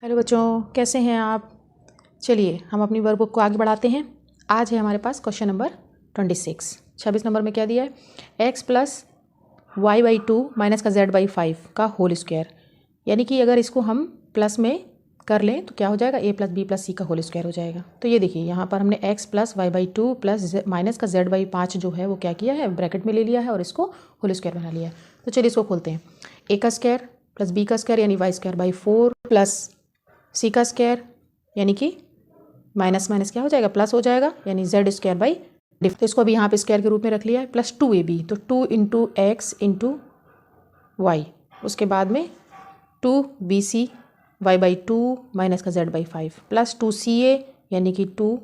Hello बच्चों, कैसे हैं आप। चलिए हम अपनी वर्कबुक को आगे बढ़ाते हैं। आज है हमारे पास क्वेश्चन नंबर 26 नंबर में क्या दिया है, x plus y by 2 minus का z बाई 5 का होल स्क्वायर। यानी कि अगर इसको हम प्लस में कर लें तो क्या हो जाएगा, a plus b plus c का होल स्क्वायर हो जाएगा। तो ये देखिए यहाँ पर हमने x plus y by 2 plus minus का z बाई 5 जो है वो क्या किया है, ब्रैकेट में ले लिया है और इसको होल स्क्वायर बना लिया है। तो चलिए इसको खोलते हैं। a का स्क्वायर प्लस b का स्क्वायर यानी Y square by 4 plus c का स्क्वायर यानी कि माइनस माइनस क्या हो जाएगा, प्लस हो जाएगा, यानी जेड स्क्वायर बाई डिफ। तो इसको अभी यहाँ पे स्क्वायर के रूप में रख लिया है। प्लस 2ab, तो 2 इंटू एक्स इंटू वाई, उसके बाद में 2bc वाई बाई 2 माइनस का जेड बाई 5 प्लस 2ca यानी कि 2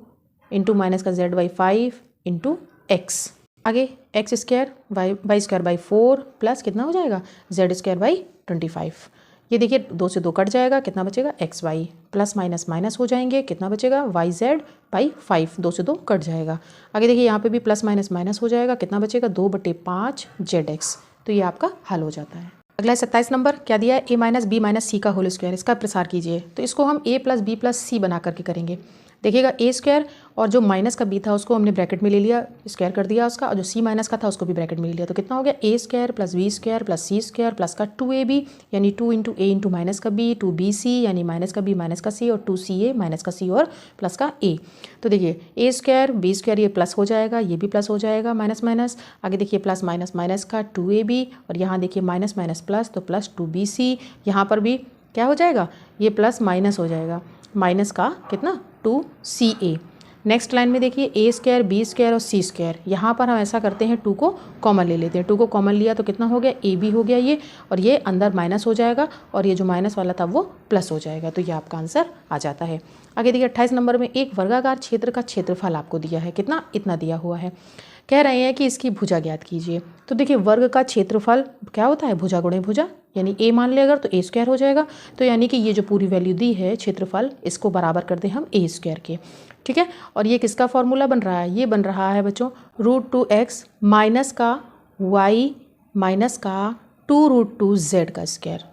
इंटू माइनस का जेड बाई 5 इंटू एक्स। आगे x square y square by 4 plus कितना हो जाएगा, जेड स्क्वायर बाई 25। ये देखिए 2 से 2 कट जाएगा, कितना बचेगा, x y plus minus minus हो जाएंगे, कितना बचेगा, वाई जेड बाई 5। 2 से 2 कट जाएगा। आगे देखिए यहाँ पे भी प्लस माइनस माइनस हो जाएगा, कितना बचेगा, 2/5 जेड एक्स। तो ये आपका हल हो जाता है। अगला 27 नंबर क्या दिया है, a माइनस बी माइनस सी का होल स्क्वायर। इसका प्रसार कीजिए। तो इसको हम a प्लस बी प्लस सी बना करके करेंगे। देखिएगा a स्क्वायर और जो माइनस का b था उसको हमने ब्रैकेट में ले लिया, स्क्वायर कर दिया उसका, और जो c माइनस का था उसको भी ब्रैकेट में ले लिया। तो कितना हो गया, a square plus b square plus c square plus का 2ab यानी 2 इंटू a इंटू माइनस का b, 2bc यानी माइनस का b माइनस का c, और 2ca माइनस का c और प्लस का a। तो देखिए a स्क्वायर बी स्क्वायर ये प्लस हो जाएगा, ये भी प्लस हो जाएगा, माइनस माइनस। आगे देखिए प्लस माइनस माइनस का 2ab, और यहाँ देखिए माइनस माइनस प्लस, तो प्लस 2bc। यहाँ पर भी क्या हो जाएगा, ये प्लस माइनस हो जाएगा, माइनस का कितना, 2ca। नेक्स्ट लाइन में देखिए a स्क्वायर बी स्क्वायर और सी स्क्वायर। यहाँ पर हम ऐसा करते हैं 2 को कॉमन ले लेते हैं। 2 को कॉमन लिया तो कितना हो गया, ए बी हो गया ये, और ये अंदर माइनस हो जाएगा, और ये जो माइनस वाला था वो प्लस हो जाएगा। तो ये आपका आंसर आ जाता है। आगे देखिए 28 नंबर में एक वर्गाकार क्षेत्र का क्षेत्रफल आपको दिया है, कितना, इतना दिया हुआ है। कह रहे हैं कि इसकी भुजा ज्ञात कीजिए। तो देखिए वर्ग का क्षेत्रफल क्या होता है, भुजा गुणे भुजा, यानी a मान ले अगर तो a स्क्वायर हो जाएगा। तो यानी कि ये जो पूरी वैल्यू दी है क्षेत्रफल, इसको बराबर कर दें हम a स्क्वायर के, ठीक है। और ये किसका फॉर्मूला बन रहा है, ये बन रहा है बच्चों √2x माइनस का y माइनस का 2√2z का स्क्वायर,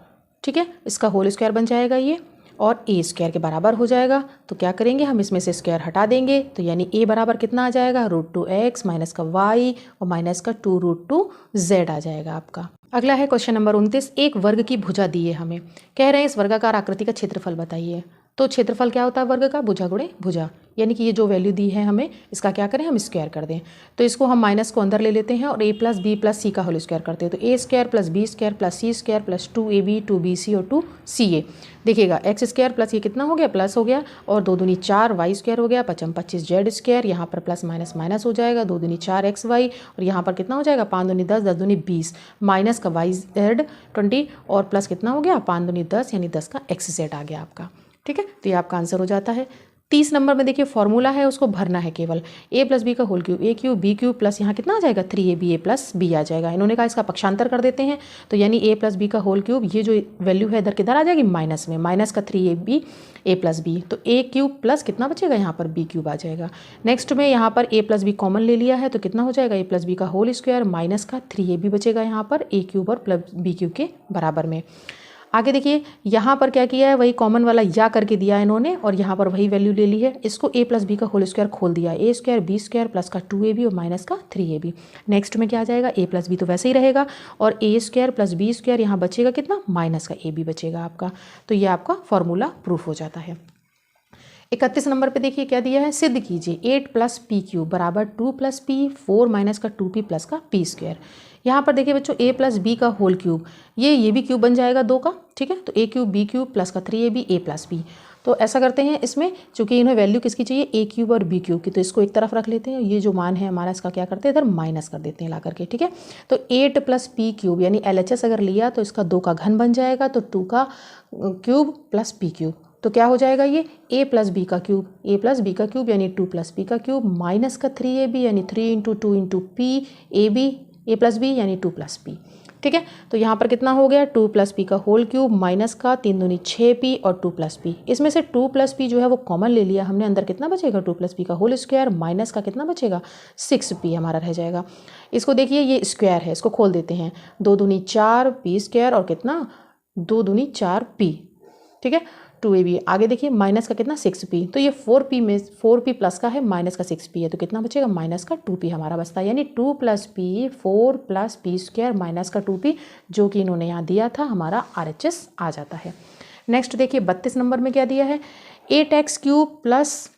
ठीक है। इसका होल स्क्वायर बन जाएगा ये, और a स्क्वायर के बराबर हो जाएगा। तो क्या करेंगे हम, इसमें से स्क्वायर हटा देंगे, तो यानी a बराबर कितना आ जाएगा, √2x माइनस का y और माइनस का 2√2z आ जाएगा आपका। अगला है क्वेश्चन नंबर 29। एक वर्ग की भुजा दी है हमें, कह रहे हैं इस वर्गाकार आकृति का क्षेत्रफल बताइए। तो क्षेत्रफल क्या होता है वर्ग का, भुजा गुणे भुजा, यानी कि ये जो वैल्यू दी है हमें, इसका क्या करें हम, स्क्वायर कर दें। तो इसको हम माइनस को अंदर ले लेते हैं और a plus b plus c का होल स्क्वायर करते हैं। तो a square plus b square plus c square plus 2ab 2bc और 2ca। देखिएगा एक्स स्क्वायर प्लस ये कितना हो गया, प्लस हो गया, और 2 दूनी 4 वाई स्क्वायर हो गया, 5 25 जेड स्क्वायर, यहाँ पर प्लस माइनस माइनस हो जाएगा, 2 दूनी 4 एक्स वाई, और यहाँ पर कितना हो जाएगा, 5 दूनी 10 10 दूनी 20, माइनस का वाई जेड 20, और प्लस कितना हो गया, 5 दूनी 10 यानी 10 का एक्स जेड आ गया आपका, ठीक है। तो ये आपका आंसर हो जाता है। 30 नंबर में देखिए फॉर्मूला है, उसको भरना है केवल। a प्लस बी का whole cube, a cube b cube plus यहाँ कितना आ जाएगा, 3ab a प्लस बी आ जाएगा। इन्होंने कहा इसका पक्षांतर कर देते हैं, तो यानी a प्लस बी का होल क्यूब, ये जो वैल्यू है इधर किधर आ जाएगी, माइनस में, माइनस का 3ab a प्लस बी, तो a क्यूब प्लस कितना बचेगा, यहाँ पर b क्यूब आ जाएगा। नेक्स्ट में यहाँ पर a प्लस बी कॉमन ले लिया है, तो कितना हो जाएगा, a प्लस बी का होल स्क्वायर माइनस का 3ab बचेगा यहाँ पर a क्यूब और प्लस बी क्यूब के बराबर में। आगे देखिए यहाँ पर क्या किया है, वही कॉमन वाला या करके दिया है इन्होंने, और यहाँ पर वही वैल्यू ले ली है। इसको a प्लस बी का होल स्क्वायर खोल दिया, a square b square plus का 2ab और माइनस का 3ab। नेक्स्ट में क्या आ जाएगा, a प्लस बी तो वैसे ही रहेगा, और a square plus b square यहाँ बचेगा कितना, माइनस का ab बचेगा आपका। तो ये आपका फॉर्मूला प्रूफ हो जाता है। 31 नंबर पे देखिए क्या दिया है, सिद्ध कीजिए 8 प्लस पी क्यूब बराबर 2 प्लस पी 4 माइनस का 2p प्लस का पी स्क्वायर। यहाँ पर देखिए बच्चों a प्लस बी का होल क्यूब, ये भी क्यूब बन जाएगा 2 का, ठीक है। तो a cube b cube plus का 3ab a प्लस बी। तो ऐसा करते हैं, इसमें चूंकि इन्हें वैल्यू किसकी चाहिए, a क्यूब और b क्यूब की, तो इसको एक तरफ रख लेते हैं। ये जो मान है हमारा, इसका क्या करते हैं, इधर माइनस कर देते हैं ला करके, ठीक है। तो 8 प्लस पी क्यूब यानी LHS अगर लिया तो इसका 2 का घन बन जाएगा, तो 2 का क्यूब प्लस पी क्यूब, तो क्या हो जाएगा ये, a प्लस बी का क्यूब, a प्लस बी का क्यूब यानी 2 प्लस पी का क्यूब माइनस का 3ab यानी 3 into 2 into p a b a plus b यानी 2 प्लस पी, ठीक है। तो यहाँ पर कितना हो गया, 2 प्लस पी का होल क्यूब माइनस का 3 दूनी 6p और 2 प्लस पी। इसमें से 2 प्लस पी जो है वो कॉमन ले लिया हमने, अंदर कितना बचेगा, 2 प्लस पी का होल स्क्वायर माइनस का कितना बचेगा, 6p हमारा रह जाएगा। इसको देखिए ये स्क्वायर है, इसको खोल देते हैं, 2 दूनी 4 p स्क्वायर और कितना 2 दूनी 4p, ठीक है। 2ab। आगे देखिए माइनस का कितना 6p, तो ये 4p में 4p प्लस का है, माइनस का 6p है, तो कितना बचेगा माइनस का 2p हमारा बचता है, यानी 2 + p 4 + p² माइनस का 2p, जो कि इन्होंने यहाँ दिया था हमारा RHS आ जाता है। नेक्स्ट देखिए 32 नंबर में क्या दिया है, 8x³ +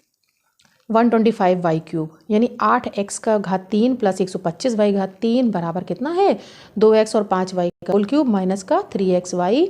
125y³ यानी 8x का घात 3 + 125y घात 3 बराबर कितना है 2x और 5y का होल क्यूब माइनस का 3xy,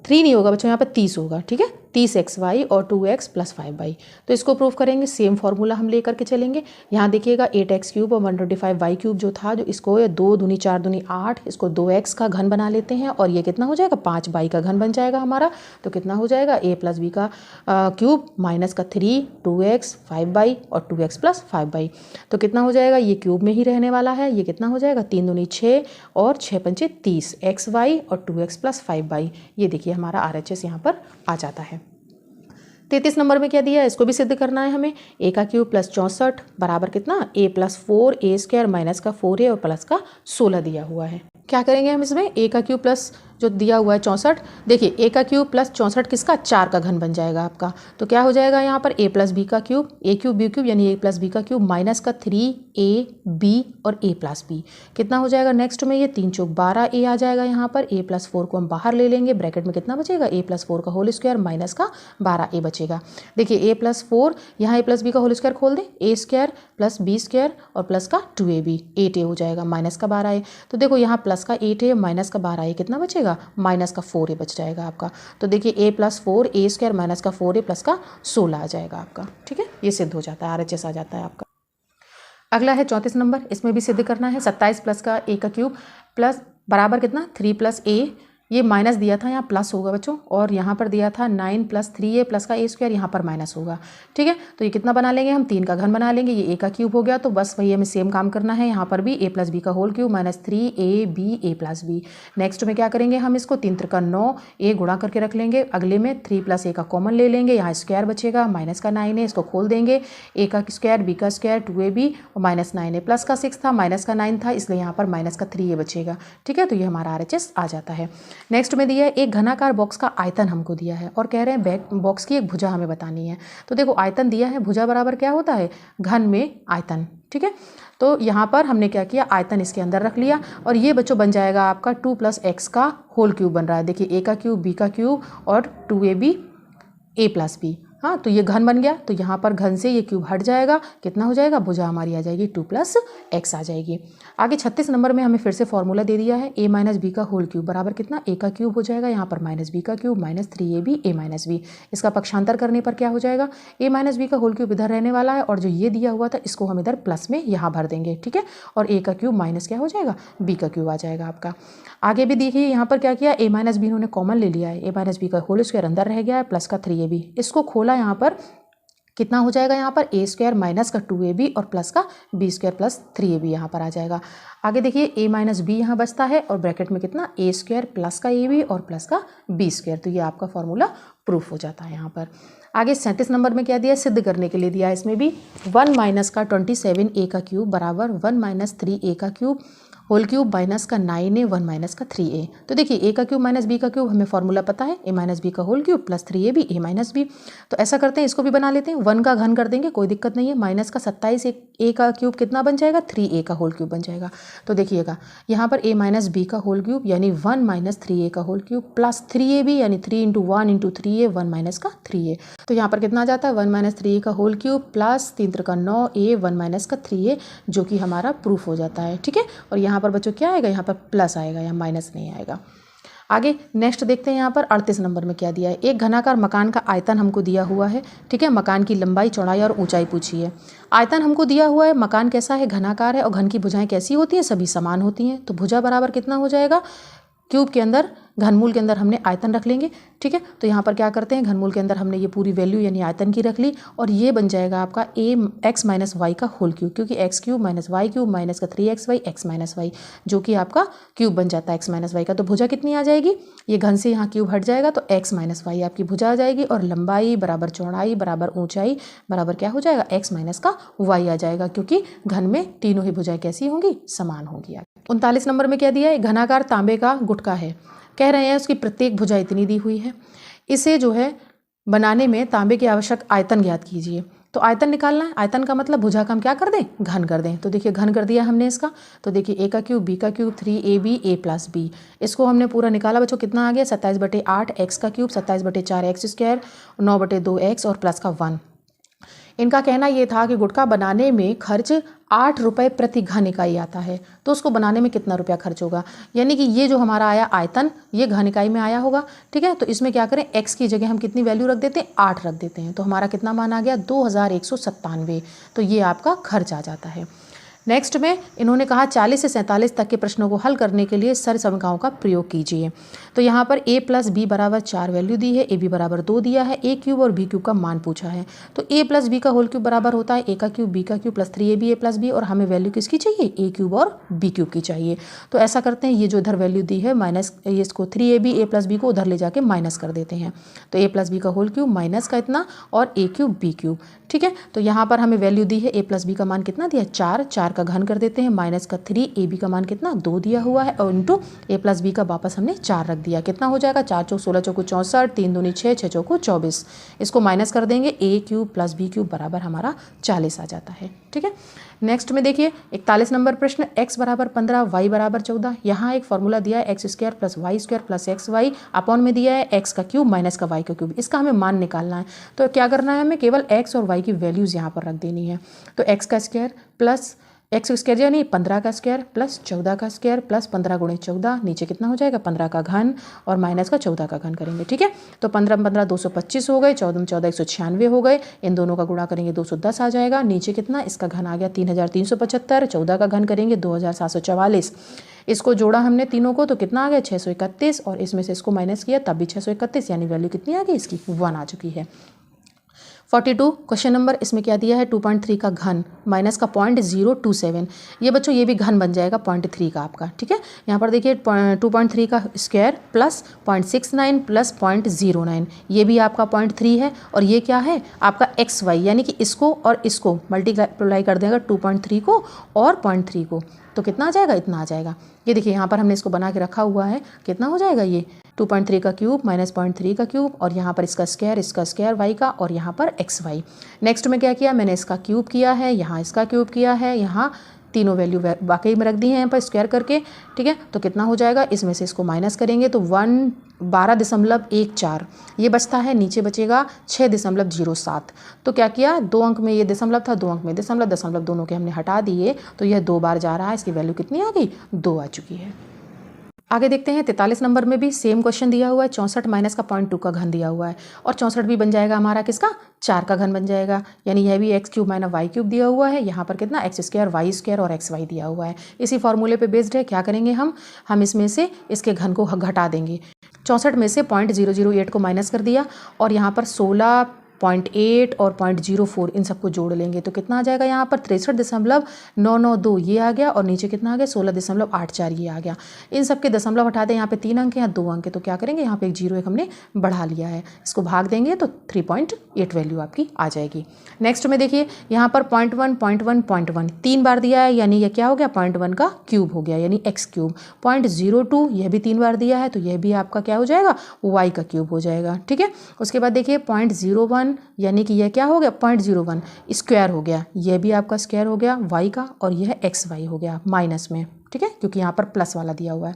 3 नहीं होगा बच्चों यहाँ पर 30 होगा, ठीक है, 30xy और 2x + 5y। तो इसको प्रूव करेंगे, सेम फार्मूला हम लेकर के चलेंगे। यहाँ देखिएगा 8x³ और 125y³ जो था, जो इसको 2 दूनी 4 दूनी 8, इसको 2x का घन बना लेते हैं और ये कितना हो जाएगा 5y का घन बन जाएगा हमारा। तो कितना हो जाएगा a + b का क्यूब माइनस का 3 2x 5y और 2x + 5y। तो कितना हो जाएगा, ये क्यूब में ही रहने वाला है, ये कितना हो जाएगा 3 दूनी 6 और 6 पंचे 30 xy और 2x + 5y। ये देखिए हमारा RHS यहाँ पर आ जाता है। 33 नंबर में क्या दिया है, इसको भी सिद्ध करना है हमें। a³ + 64 बराबर कितना a + 4a² माइनस का 4a और प्लस का 16 दिया हुआ है। क्या करेंगे हम इसमें, a³ प्लस जो दिया हुआ है 64, देखिए a³ + 64 किसका 4 का घन बन जाएगा आपका। तो क्या हो जाएगा यहाँ पर a + b का क्यूब, a³ b³ यानी a + b का क्यूब माइनस का 3ab और a + b कितना हो जाएगा। नेक्स्ट में ये 3 चौक 12a आ जाएगा यहाँ पर, a + 4 को हम बाहर ले लेंगे, ब्रैकेट में कितना बचेगा a + 4 का होल स्क्वायर माइनस का 12a बचेगा। देखिए a + 4 यहाँ a + b का होल स्क्वायर खोल दें, a² + b² और प्लस का 2ab 8a हो जाएगा माइनस का 12a। तो देखो यहाँ प्लस का 8a माइनस का 12a कितना बचेगा माइनस का 4a बच जाएगा आपका। तो देखिए a + 4a² माइनस का 4a प्लस का 16 आ जाएगा आपका, ठीक है, ये सिद्ध हो जाता है, RHS आ जाता है आपका। अगला है 34 नंबर, इसमें भी सिद्ध करना है। 27 प्लस का a³ प्लस बराबर कितना 3 + a, ये माइनस दिया था यहाँ प्लस होगा बच्चों, और यहाँ पर दिया था 9 + 3a प्लस का a² यहाँ पर माइनस होगा, ठीक है। तो ये कितना बना लेंगे हम 3 का घन बना लेंगे, ये a का क्यूब हो गया। तो बस वही हमें सेम काम करना है, यहाँ पर भी a + b का होल क्यूब माइनस 3ab a + b। नेक्स्ट में क्या करेंगे हम इसको 3 × 9 a गुणा करके रख लेंगे, अगले में 3 + a का कॉमन ले लेंगे, यहाँ स्क्वायर बचेगा माइनस का 9a, इसको खोल देंगे a का स्क्वायर b का स्क्वायर 2ab और माइनस 9a प्लस का 6 था माइनस का 9 था, इसलिए यहाँ पर माइनस का 3a बचेगा, ठीक है। तो ये हमारा RHS आ जाता है। नेक्स्ट में दिया है एक घनाकार बॉक्स का आयतन हमको दिया है और कह रहे हैं बॉक्स की एक भुजा हमें बतानी है। तो देखो आयतन दिया है, भुजा बराबर क्या होता है घन में आयतन, ठीक है। तो यहाँ पर हमने क्या किया, आयतन इसके अंदर रख लिया और ये बच्चों बन जाएगा आपका 2 + x का होल क्यूब बन रहा है। देखिए a का क्यूब b का क्यूब और 2ab a + b, हाँ, तो ये घन बन गया। तो यहाँ पर घन से ये क्यूब हट जाएगा, कितना हो जाएगा, भुजा हमारी आ जाएगी 2 + x आ जाएगी। आगे 36 नंबर में हमें फिर से फॉर्मूला दे दिया है, a - b का होल क्यूब बराबर कितना a का क्यूब हो जाएगा, यहाँ पर -b का क्यूब माइनस 3ab a - b। इसका पक्षांतर करने पर क्या हो जाएगा, a - b का होल क्यूब इधर रहने वाला है और जो ये दिया हुआ था इसको हम इधर प्लस में यहाँ भर देंगे, ठीक है। और a का क्यूब माइनस क्या हो जाएगा, b का क्यूब आ जाएगा आपका। आगे भी देखिए यहाँ पर क्या किया, a - b इन्होंने कॉमन ले लिया है, a - b का होल स्क्वायर अंदर रह गया है प्लस का 3ab, इसको खोला, यहाँ पर कितना हो जाएगा, यहाँ पर a² माइनस का 2ab और प्लस का b² प्लस 3ab यहाँ पर आ जाएगा। आगे देखिए a - b यहाँ बचता है और ब्रैकेट में कितना a² प्लस का ab और प्लस का b²। तो ये आपका फॉर्मूला प्रूफ हो जाता है यहाँ पर। आगे 37 नंबर में क्या दिया, सिद्ध करने के लिए दिया है इसमें भी 1 - का 27a का क्यूब बराबर 1 - 3a का क्यूब होल क्यूब माइनस का 9a 1 - का 3a। तो देखिए a का क्यूब माइनस b का क्यूब हमें फॉर्मूला पता है, a - b का whole cube plus 3ab a - b। तो ऐसा करते हैं, इसको भी बना लेते हैं, 1 का घन कर देंगे, कोई दिक्कत नहीं है, माइनस का 27 a का क्यूब कितना बन जाएगा 3a का होल क्यूब बन जाएगा। तो देखिएगा यहाँ पर a - b का होल क्यूब यानी 1 - 3a का होल क्यूब प्लस 3ab यानी 3 × 1 × 3a 1 - का 3a। तो यहाँ पर कितना आ जाता है 1 - 3a का होल क्यूब प्लस 3 × 9a 1 - का 3a, जो कि हमारा प्रूफ हो जाता है, ठीक है। और यहाँ पर बच्चों क्या आएगा, यहाँ पर प्लस आएगा, यहाँ माइनस नहीं आएगा। आगे नेक्स्ट देखते हैं, यहाँ पर 38 नंबर में क्या दिया है, एक घनाकार मकान का आयतन हमको दिया हुआ है, ठीक है। मकान की लंबाई चौड़ाई और ऊंचाई पूछी है, आयतन हमको दिया हुआ है, मकान कैसा है घनाकार है और घन की भुजाएं कैसी होती हैं, सभी समान होती हैं। तो भुजा बराबर कितना हो जाएगा, क्यूब के अंदर घनमूल के अंदर हमने आयतन रख लेंगे, ठीक है। तो यहाँ पर क्या करते हैं, घनमूल के अंदर हमने ये पूरी वैल्यू यानी आयतन की रख ली और ये बन जाएगा आपका x - y का होल क्यूब, क्योंकि x³ - y³ माइनस का 3xy x - y, जो कि आपका क्यूब बन जाता है x - y का। तो भुजा कितनी आ जाएगी, ये घन से यहाँ क्यूब हट जाएगा तो x - y आपकी भुजा आ जाएगी और लंबाई बराबर चौड़ाई बराबर ऊंचाई बराबर क्या हो जाएगा x - का y आ जाएगा, क्योंकि घन में तीनों ही भुजाएं कैसी होंगी, समान होंगी। 39 नंबर में क्या दिया है, घनाकार तांबे का गुटका है, कह रहे हैं उसकी प्रत्येक भुजा इतनी दी हुई है, इसे जो है बनाने में तांबे की आवश्यक आयतन ज्ञात कीजिए। तो आयतन निकालना है, आयतन का मतलब भुजा का हम क्या कर दें, घन कर दें। तो देखिए घन कर दिया हमने इसका, तो देखिए ए का क्यूब बी का cube 3ab a plus b, इसको हमने पूरा निकाला बच्चों, कितना आ गया 27/8 x का क्यूब 27/4 x स्क्वायर 9/2 x और प्लस का 1। इनका कहना ये था कि गुटखा बनाने में खर्च 8 रुपये प्रति घन इकाई आता है, तो उसको बनाने में कितना रुपया खर्च होगा, यानी कि ये जो हमारा आया आयतन ये घन इकाई में आया होगा। ठीक है, तो इसमें क्या करें, x की जगह हम कितनी वैल्यू रख देते हैं, 8 रख देते हैं, तो हमारा कितना मान आ गया 2197। तो ये आपका खर्च आ जाता है। नेक्स्ट में इन्होंने कहा 40 से 47 तक के प्रश्नों को हल करने के लिए सरसमीकरणों का प्रयोग कीजिए। तो यहाँ पर a प्लस बी बराबर 4 वैल्यू दी है, ए बी बराबर 2 दिया है, a क्यूब और b क्यूब का मान पूछा है। तो a प्लस बी का होल क्यूब बराबर होता है a का क्यूब b का cube plus 3ab a plus b, और हमें वैल्यू किसकी चाहिए, a क्यूब और b क्यूब की चाहिए। तो ऐसा करते हैं, ये जो इधर वैल्यू दी है माइनस, ये इसको 3ab a प्लस बी को उधर ले जाके माइनस कर देते हैं। तो a प्लस बी का होल क्यूब माइनस का इतना और a क्यूब b क्यूब। ठीक है, तो यहाँ पर हमें वैल्यू दी है a प्लस बी का मान कितना दिया 4, 4 का घन कर देते हैं, माइनस का 3, ए बी का मान कितना 2 दिया हुआ है, और इंटू ए प्लस बी का वापस हमने 4 रख दिया, कितना हो जाएगा 4 चौक 16 चौको 64, 3 दूनी 6, 6 चौको 24। इसको माइनस कर देंगे, ए क्यूब प्लस बी क्यूब बराबर हमारा 40 आ जाता है। ठीक है, नेक्स्ट में देखिए 41 नंबर प्रश्न, x बराबर 15 y बराबर 14। यहाँ एक फॉर्मूला दिया है x square plus y square plus x y, upon में दिया है x का क्यूब माइनस का y का क्यूब, इसका हमें मान निकालना है। तो क्या करना है, हमें केवल x और y की वैल्यूज़ यहाँ पर रख देनी है। तो x का स्क्वायर प्लस एक्स स्क्वायर यानी 15 का स्क्वायर प्लस 14 का स्क्वायर प्लस 15 गुणे 14, नीचे कितना हो जाएगा 15 का घन और माइनस का 14 का घन करेंगे। ठीक है, तो 15 15 225 हो गए, 14 14 196 हो गए, इन दोनों का गुणा करेंगे 210 आ जाएगा, नीचे कितना इसका घन आ गया 3375, 14 का घन करेंगे 2744। इसको जोड़ा हमने तीनों को तो कितना आ गया 631, और इसमें से इसको माइनस किया तब भी 631, यानी वैल्यू कितनी आ गई इसकी 1 आ चुकी है। 42 क्वेश्चन नंबर, इसमें क्या दिया है 2.3 का घन माइनस का 0.027, ये बच्चों ये भी घन बन जाएगा 0.3 का आपका। ठीक है, यहाँ पर देखिए 2.3 का स्क्वायर प्लस 0.69 प्लस 0.09, ये भी आपका 0.3 है, और ये क्या है आपका एक्स वाई, यानी कि इसको और इसको मल्टीप्लाई कर देगा 2.3 को और 0.3 को, तो कितना आ जाएगा इतना आ जाएगा। ये देखिए यहाँ पर हमने इसको बना के रखा हुआ है, कितना हो जाएगा ये 2.3 का क्यूब माइनस 0.3 का क्यूब, और यहाँ पर इसका स्क्वायर वाई का, और यहाँ पर एक्स वाई। नेक्स्ट में क्या किया, मैंने इसका क्यूब किया है, यहाँ इसका क्यूब किया है, यहाँ तीनों वैल्यू वाकई में रख दी है यहाँ पर स्क्वायर करके। ठीक है, तो कितना हो जाएगा, इसमें से इसको माइनस करेंगे तो 12.14, ये बचता है, नीचे बचेगा 6.07। तो क्या किया, 2 अंक में ये दशमलव था, 2 अंक में दशमलव दोनों के हमने हटा दिए, तो यह 2 बार जा रहा है, इसकी वैल्यू कितनी आ गई 2 आ चुकी है। आगे देखते हैं 43 नंबर में भी सेम क्वेश्चन दिया हुआ है, 64 माइनस का 0.2 का घन दिया हुआ है, और 64 भी बन जाएगा हमारा किसका 4 का घन बन जाएगा, यानी यह भी x cube minus y cube दिया हुआ है, यहाँ पर कितना एक्स स्क्वायर वाई स्क्वायर और एक्स वाई दिया हुआ है। इसी फॉर्मूले पे बेस्ड है, क्या करेंगे हम इसमें से इसके घन को घटा देंगे। 64 में से 0.008 को माइनस कर दिया, और यहाँ पर 16.8 और 0.04 इन सबको जोड़ लेंगे, तो कितना आ जाएगा यहाँ पर 63.992 ये आ गया, और नीचे कितना आ गया 16.84 ये आ गया। इन सब के दशमलव हटा दें, यहाँ पे 3 अंक हैं 2 अंक है, तो क्या करेंगे यहाँ पे एक 0 एक हमने बढ़ा लिया है, इसको भाग देंगे तो 3.8 वैल्यू आपकी आ जाएगी। नेक्स्ट में देखिए यहाँ पर 0.1 3 बार दिया है, यानी यह क्या हो गया 0.1 का क्यूब हो गया, यानी एक्स क्यूब। 0.02 यह भी 3 बार दिया है, तो यह भी आपका क्या हो जाएगा वाई का क्यूब हो जाएगा। ठीक है, उसके बाद देखिए 0.01, यानी कि यह क्या हो गया 0.01 स्क्वायर हो गया, यह भी आपका स्क्वायर हो गया वाई का, और यह एक्स वाई हो गया माइनस में। ठीक है, क्योंकि यहाँ पर प्लस वाला दिया हुआ है।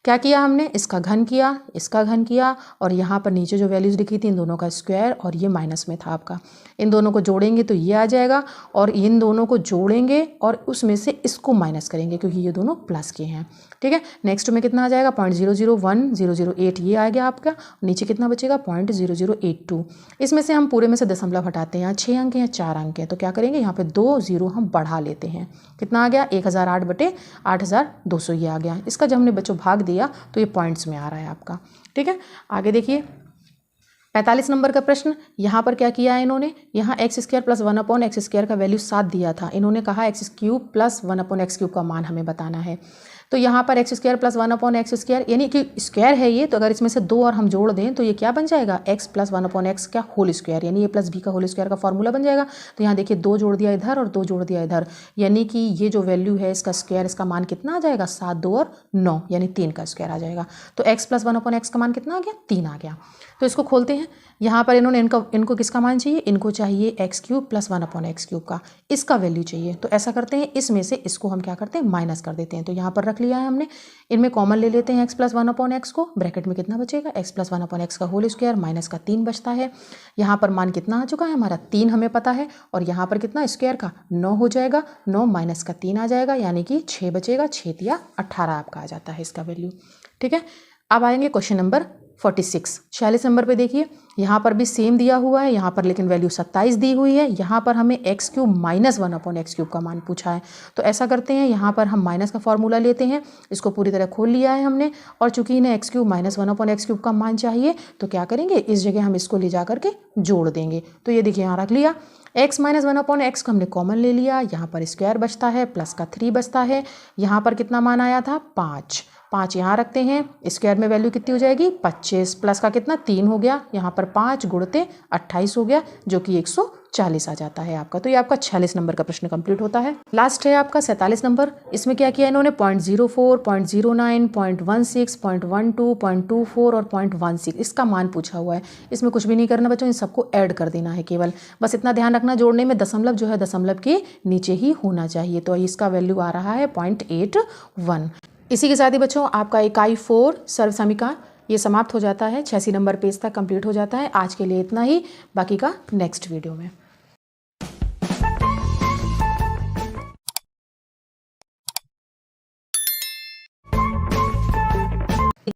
क्या किया हमने, इसका घन किया, इसका घन किया, और यहाँ पर नीचे जो वैल्यूज़ लिखी थी इन दोनों का स्क्वायर, और ये माइनस में था आपका, इन दोनों को जोड़ेंगे तो ये आ जाएगा, और इन दोनों को जोड़ेंगे और उसमें से इसको माइनस करेंगे क्योंकि ये दोनों प्लस के हैं। ठीक है, नेक्स्ट में कितना आ जाएगा 0.001008 ये आ गया आपका, नीचे कितना बचेगा 0.0082। इसमें से हम पूरे में से दशमलव हटाते हैं, यहाँ 6 अंक हैं 4 अंक हैं, तो क्या करेंगे यहाँ पे 2 0 हम बढ़ा लेते हैं, कितना आ गया 1008/8200 ये आ गया। इसका जब हमने बच्चों भाग दिया तो ये पॉइंट्स में आ रहा है आपका। ठीक है, आगे देखिए 45 नंबर का प्रश्न, यहाँ पर क्या किया है इन्होंने, यहाँ x square plus 1/x square का वैल्यू 7 दिया था, इन्होंने कहा x cube plus 1/x cube का मान हमें बताना है। तो यहाँ पर x square plus 1/x square, यानी कि स्क्वायर है ये, तो अगर इसमें से 2 और हम जोड़ दें तो ये क्या बन जाएगा x प्लस 1/x का होल स्क्वायर, यानी a प्लस b का होल स्क्वायर का फॉर्मूला बन जाएगा। तो यहाँ देखिए 2 जोड़ दिया इधर और 2 जोड़ दिया इधर, यानी कि ये जो वैल्यू है इसका स्क्वायर, इसका मान कितना आ जाएगा 7 2 और 9, यानी 3 का स्क्वायर आ जाएगा। तो x प्लस 1/x का मान कितना आ गया 3 आ गया। तो इसको खोलते हैं, यहाँ पर इन्होंने इनको किसका मान चाहिए, इनको चाहिए एक्स क्यूब प्लस 1/x³ का, इसका वैल्यू चाहिए। तो ऐसा करते हैं, इसमें से इसको हम क्या करते हैं, माइनस कर देते हैं। तो यहाँ पर रख लिया है हमने, इनमें कॉमन ले लेते हैं एक्स प्लस 1/x को, ब्रैकेट में कितना बचेगा, एक्स प्लस 1/x का होल स्क्वायर माइनस का 3 बचता है। यहाँ पर मान कितना आ चुका है हमारा, 3 हमें पता है, और यहाँ पर कितना स्क्वायर का 9 हो जाएगा, 9 माइनस का 3 आ जाएगा, यानी कि 6 बचेगा, 6 या 18 आपका आ जाता है इसका वैल्यू। ठीक है, अब आएंगे क्वेश्चन नंबर 46, 46 नंबर पे देखिए, यहाँ पर भी सेम दिया हुआ है, यहाँ पर लेकिन वैल्यू 27 दी हुई है, यहाँ पर हमें x³ माइनस 1/x³ का मान पूछा है। तो ऐसा करते हैं, यहाँ पर हम माइनस का फॉर्मूला लेते हैं, इसको पूरी तरह खोल लिया है हमने, और चूंकि इन्हें x³ माइनस 1/x³ का मान चाहिए, तो क्या करेंगे, इस जगह हम इसको ले जा करके जोड़ देंगे। तो ये देखिए यहाँ रख लिया, x माइनस 1/x को हमने कॉमन ले लिया, यहाँ पर स्क्वायर बचता है, प्लस का 3 बचता है, यहाँ पर कितना मान आया था, 5 यहाँ रखते हैं, स्क्वायर में वैल्यू कितनी हो जाएगी, 25, प्लस का कितना 3 हो गया, यहाँ पर 5 गुणते 28 हो गया, जो कि 140 आ जाता है आपका। तो ये आपका 46 नंबर का प्रश्न कंप्लीट होता है। लास्ट है आपका 47 नंबर, इसमें क्या किया इन्होंने, 0.04, 0.09, 0.16, 0.12, 0.24 और 0.16 इसका मान पूछा हुआ है। इसमें कुछ भी नहीं करना बच्चों, इन सबको ऐड कर देना है केवल, बस इतना ध्यान रखना, जोड़ने में दशमलव जो है दशमलव के नीचे ही होना चाहिए। तो इसका वैल्यू आ रहा है 0.81। इसी के साथ ही बच्चों आपका इकाई 4 सर्व समीकरण ये समाप्त हो जाता है, 86 नंबर पेज तक कंप्लीट हो जाता है। आज के लिए इतना ही, बाकी का नेक्स्ट वीडियो में।